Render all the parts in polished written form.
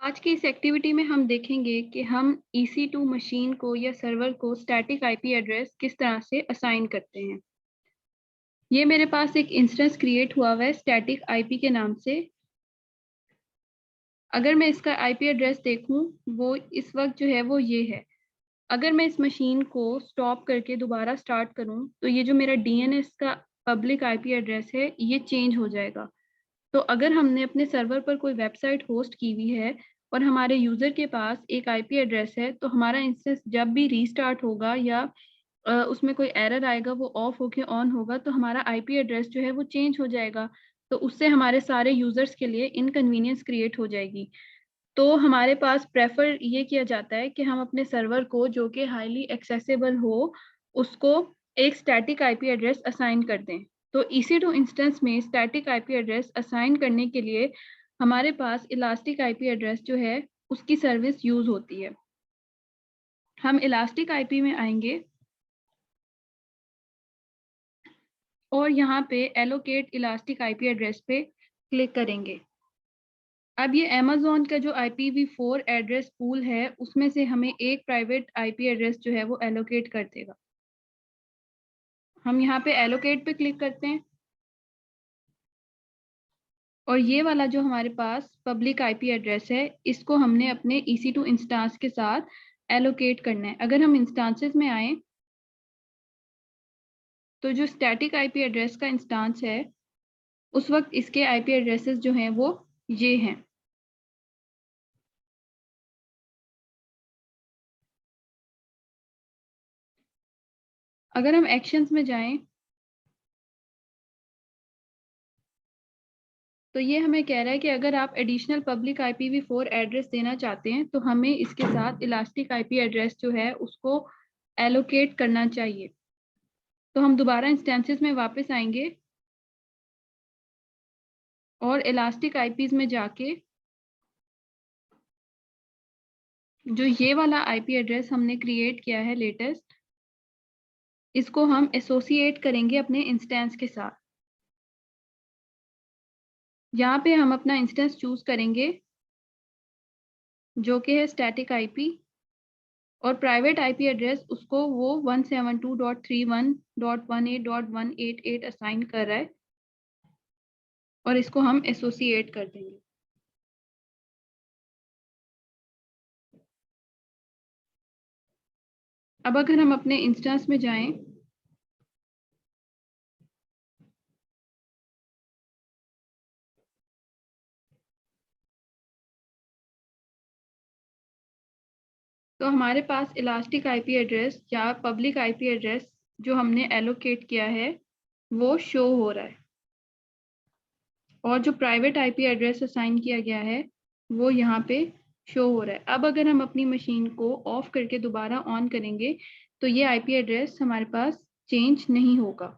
आज की इस एक्टिविटी में हम देखेंगे कि हम EC2 मशीन को या सर्वर को स्टैटिक आईपी एड्रेस किस तरह से असाइन करते हैं। ये मेरे पास एक इंस्टेंस क्रिएट हुआ हुआ है स्टैटिक आईपी के नाम से। अगर मैं इसका आईपी एड्रेस देखूं, वो इस वक्त जो है वो ये है। अगर मैं इस मशीन को स्टॉप करके दोबारा स्टार्ट करूं, तो ये जो मेरा डीएनएस का पब्लिक आईपी एड्रेस है, ये चेंज हो जाएगा। तो अगर हमने अपने सर्वर पर कोई वेबसाइट होस्ट की हुई है और हमारे यूजर के पास एक आईपी एड्रेस है, तो हमारा इंस्टेंस जब भी रीस्टार्ट होगा या उसमें कोई एरर आएगा, वो ऑफ होके ऑन होगा, तो हमारा आईपी एड्रेस जो है वो चेंज हो जाएगा। तो उससे हमारे सारे यूजर्स के लिए इनकन्वीनियंस क्रिएट हो जाएगी। तो हमारे पास प्रेफर ये किया जाता है कि हम अपने सर्वर को, जो कि हाईली एक्सेसिबल हो, उसको एक स्टैटिक आईपी एड्रेस असाइन कर दें। तो EC2 इंस्टेंस में स्टैटिक आईपी एड्रेस असाइन करने के लिए हमारे पास इलास्टिक आईपी एड्रेस जो है उसकी सर्विस यूज होती है। हम इलास्टिक आईपी में आएंगे और यहाँ पे एलोकेट इलास्टिक आईपी एड्रेस पे क्लिक करेंगे। अब ये अमेज़न का जो IPv4 एड्रेस पूल है, उसमें से हमें एक प्राइवेट आईपी एड्रेस जो है वो एलोकेट कर देगा। हम यहाँ पे एलोकेट पे क्लिक करते हैं और ये वाला जो हमारे पास पब्लिक आईपी एड्रेस है, इसको हमने अपने EC2 इंस्टांस के साथ एलोकेट करना है। अगर हम इंस्टांसेस में आए, तो जो स्टैटिक आईपी एड्रेस का इंस्टांस है, उस वक्त इसके आईपी एड्रेसेस जो हैं वो ये हैं। अगर हम एक्शंस में जाएं, तो ये हमें कह रहा है कि अगर आप एडिशनल पब्लिक IPv4 एड्रेस देना चाहते हैं, तो हमें इसके साथ इलास्टिक आईपी एड्रेस जो है उसको एलोकेट करना चाहिए। तो हम दोबारा इंस्टेंसेस में वापस आएंगे और इलास्टिक आईपीज में जाके जो ये वाला आईपी एड्रेस हमने क्रिएट किया है लेटेस्ट, इसको हम एसोसिएट करेंगे अपने इंस्टेंस के साथ। यहाँ पे हम अपना इंस्टेंस चूज करेंगे जो कि है स्टैटिक आईपी, और प्राइवेट आईपी एड्रेस उसको वो 172.31.18.188 असाइन कर रहा है और इसको हम एसोसिएट कर देंगे। अब अगर हम अपने इंस्टेंस में जाएं, तो हमारे पास इलास्टिक आईपी एड्रेस या पब्लिक आईपी एड्रेस जो हमने एलोकेट किया है वो शो हो रहा है, और जो प्राइवेट आईपी एड्रेस असाइन किया गया है वो यहाँ पे शो हो रहा है। अब अगर हम अपनी मशीन को ऑफ करके दोबारा ऑन करेंगे, तो ये आईपी एड्रेस हमारे पास चेंज नहीं होगा।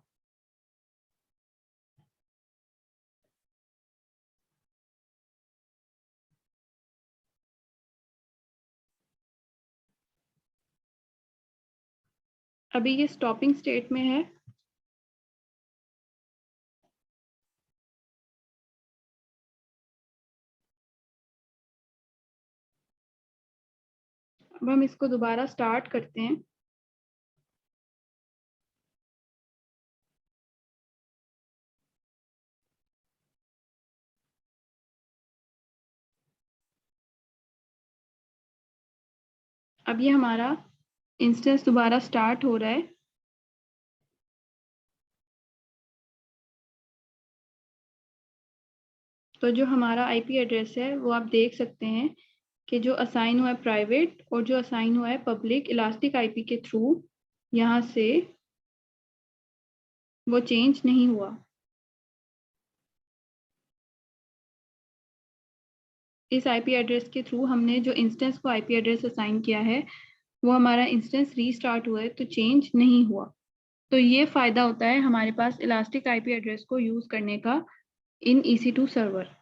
अभी ये स्टॉपिंग स्टेट में है। अब हम इसको दोबारा स्टार्ट करते हैं। अब ये हमारा इंस्टेंस दोबारा स्टार्ट हो रहा है। तो जो हमारा आईपी एड्रेस है वो आप देख सकते हैं कि जो असाइन हुआ है प्राइवेट और जो असाइन हुआ है पब्लिक इलास्टिक आईपी के थ्रू, यहाँ से वो चेंज नहीं हुआ। इस आईपी एड्रेस के थ्रू हमने जो इंस्टेंस को आईपी एड्रेस असाइन किया है, वो हमारा इंस्टेंस रीस्टार्ट हुआ है तो चेंज नहीं हुआ। तो ये फायदा होता है हमारे पास इलास्टिक आईपी एड्रेस को यूज करने का इन EC2 सर्वर।